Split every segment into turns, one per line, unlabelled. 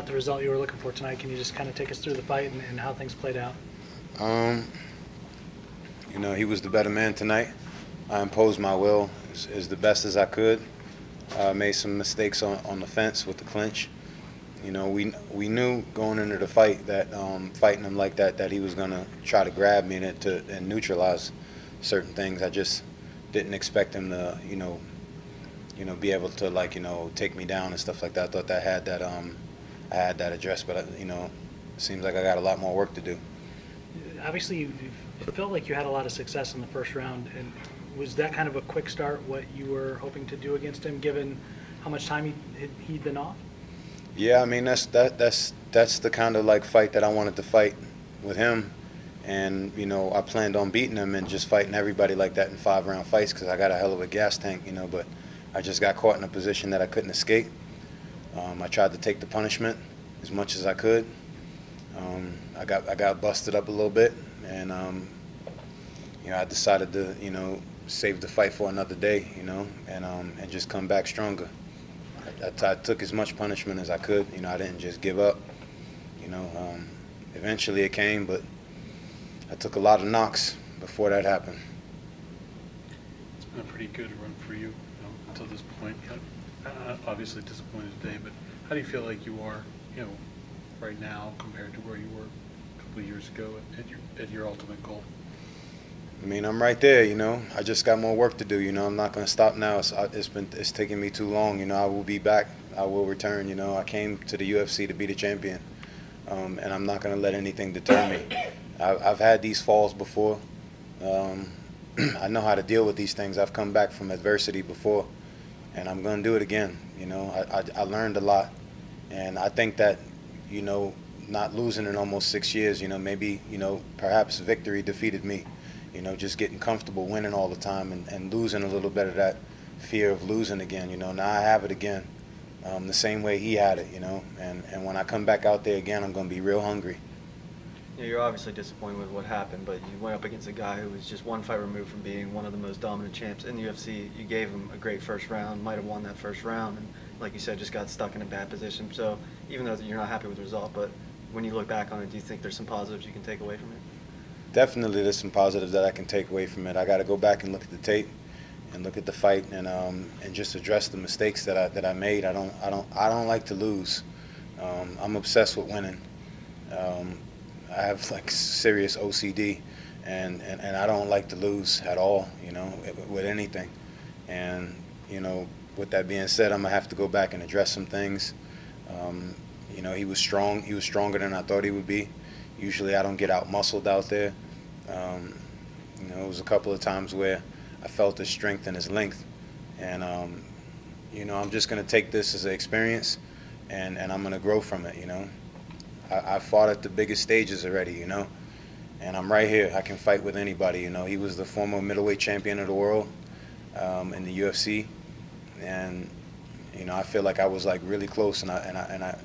not the result you were looking for tonight. Can you just kind of take us through the fight and how things played out?
You know, he was the better man tonight. I imposed my will as the best as I could. Made some mistakes on the fence with the clinch. You know, we knew going into the fight that fighting him like that he was gonna try to grab me and neutralize certain things. I just didn't expect him to, be able to take me down and stuff like that. I thought that I had that addressed, but it seems like I got a lot more work to do.
Obviously, you felt like you had a lot of success in the first round, and was that kind of a quick start what you were hoping to do against him, given how much time he'd been off?
Yeah, I mean that's the kind of fight that I wanted to fight with him, and I planned on beating him and just fighting everybody like that in 5-round fights because I got a hell of a gas tank, But I just got caught in a position that I couldn't escape. I tried to take the punishment as much as I could. I got busted up a little bit, and I decided to save the fight for another day, and just come back stronger. I took as much punishment as I could. I didn't just give up. Eventually it came, but I took a lot of knocks before that happened.
It's been a pretty good run for you, until this point. Obviously disappointed today, but how do you feel like you are, right now compared to where you were a couple of years ago at your ultimate goal?
I mean, I'm right there, I just got more work to do, I'm not going to stop now. It's taking me too long, I will be back. I will return, I came to the UFC to be the champion, and I'm not going to let anything deter me. I've had these falls before. I know how to deal with these things. I've come back from adversity before, and I'm going to do it again. I learned a lot, and I think that, not losing in almost 6 years, maybe, perhaps victory defeated me. Just getting comfortable winning all the time and losing a little bit of that fear of losing again. Now I have it again, the same way he had it, and when I come back out there again, I'm going to be real hungry.
You're obviously disappointed with what happened, but you went up against a guy who was just one fight removed from being one of the most dominant champs in the UFC. You gave him a great first round, might have won that first round, and like you said, just got stuck in a bad position. So even though you're not happy with the result, but when you look back on it, do you think there's some positives you can take away from it?
Definitely, there's some positives that I can take away from it. I got to go back and look at the tape, and look at the fight, and just address the mistakes that I made. I don't like to lose. I'm obsessed with winning. I have serious OCD, and I don't like to lose at all. With anything, and with that being said, I'm gonna have to go back and address some things. He was strong. He was stronger than I thought he would be. Usually I don't get out-muscled out there. It was a couple of times where I felt his strength and his length. And, I'm just going to take this as an experience, and I'm going to grow from it, I fought at the biggest stages already, and I'm right here. I can fight with anybody, He was the former middleweight champion of the world in the UFC. And, I feel like I was really close, and I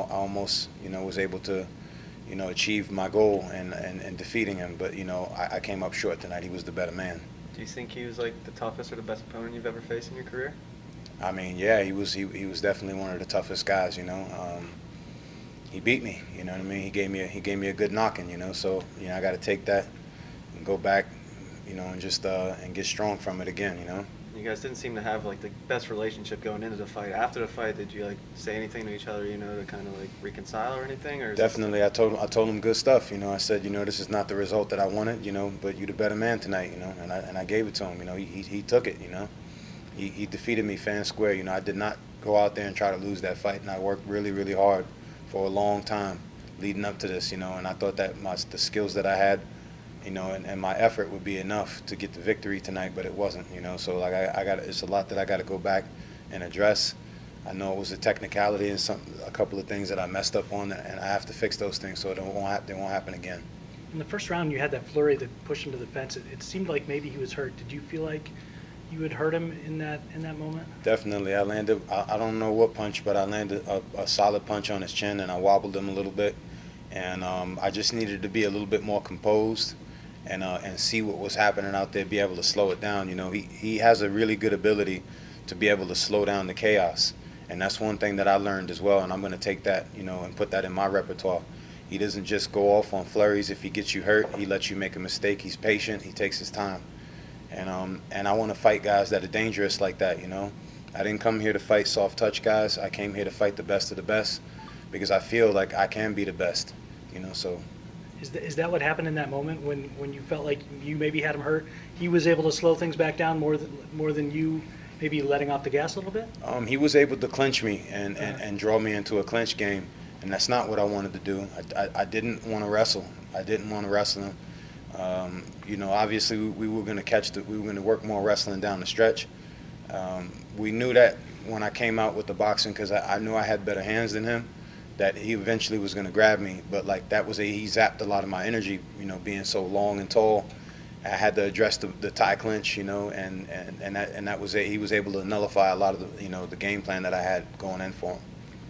almost, was able to, achieve my goal and defeating him. But, I came up short tonight. He was the better man.
Do you think he was the toughest or the best opponent you've ever faced in your career?
I mean, yeah, he was definitely one of the toughest guys, He beat me, you know what I mean? He gave me a good knocking, so, I got to take that and go back, and just and get strong from it again,
You guys didn't seem to have the best relationship going into the fight. After the fight, did you say anything to each other, to kind of reconcile or anything? Or
definitely, I told him good stuff. I said, this is not the result that I wanted, but you're the better man tonight, and I gave it to him. He took it. He defeated me fair and square. I did not go out there and try to lose that fight, and I worked really, really hard for a long time leading up to this, and I thought that the skills that I had, and my effort would be enough to get the victory tonight, but it wasn't, So it's a lot that I got to go back and address. I know it was a technicality and a couple of things that I messed up on, and I have to fix those things so they won't happen again.
In the first round, you had that flurry that pushed him to the fence. It seemed like maybe he was hurt. Did you feel like you had hurt him in that moment?
Definitely. I landed, I don't know what punch, but I landed a solid punch on his chin, and I wobbled him a little bit. And I just needed to be a little bit more composed and see what was happening out there, be able to slow it down. He has a really good ability to be able to slow down the chaos. And that's one thing that I learned as well, and I'm going to take that, you know, and put that in my repertoire. He doesn't just go off on flurries. If he gets you hurt, he lets you make a mistake. He's patient. He takes his time. And I want to fight guys that are dangerous like that, you know. I didn't come here to fight soft touch guys. I came here to fight the best of the best because I feel like I can be the best, you know, so.
Is that what happened in that moment when you felt like you maybe had him hurt? He was able to slow things back down more than you maybe letting off the gas a little bit?
He was able to clinch me and draw me into a clinch game, and that's not what I wanted to do. I didn't want to wrestle. I didn't want to wrestle him. You know, obviously we were going to we were going to work more wrestling down the stretch. We knew that when I came out with the boxing because I knew I had better hands than him, that he eventually was going to grab me. But like he zapped a lot of my energy, you know, being so long and tall. I had to address the tie clinch, you know, and that was it. He was able to nullify a lot of the, you know, the game plan that I had going in for him.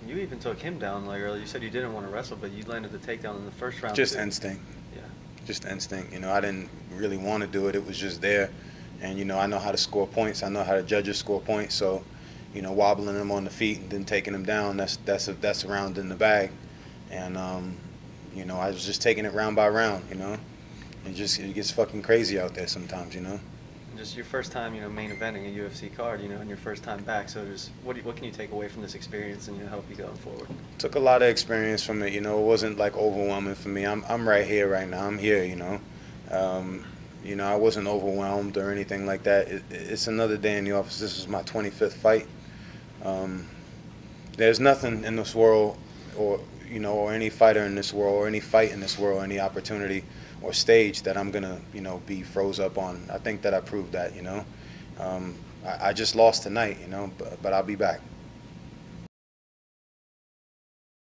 You even took him down like earlier. You said you didn't want to wrestle, but you landed the takedown in the first round.
Just
too.
instinct.
Yeah.
Just instinct. You know, I didn't really want to do it. It was just there. And, you know, I know how to score points. I know how the judges score points. So, you know, wobbling him on the feet and then taking him down, that's a round in the bag. And, you know, I was just taking it round by round, you know. It gets fucking crazy out there sometimes, you know.
Just your first time, you know, main eventing a UFC card, you know, and your first time back. So just what can you take away from this experience and, you know, help you going forward?
Took a lot of experience from it, you know. It wasn't like overwhelming for me. I'm right here right now. I'm here, you know. You know, I wasn't overwhelmed or anything like that. It's another day in the office. This is my 25th fight. There's nothing in this world, or you know, or any fighter in this world, or any fight in this world, any opportunity or stage that I'm gonna, you know, be froze up on. I think that I proved that, you know. I just lost tonight, you know, but I'll be back.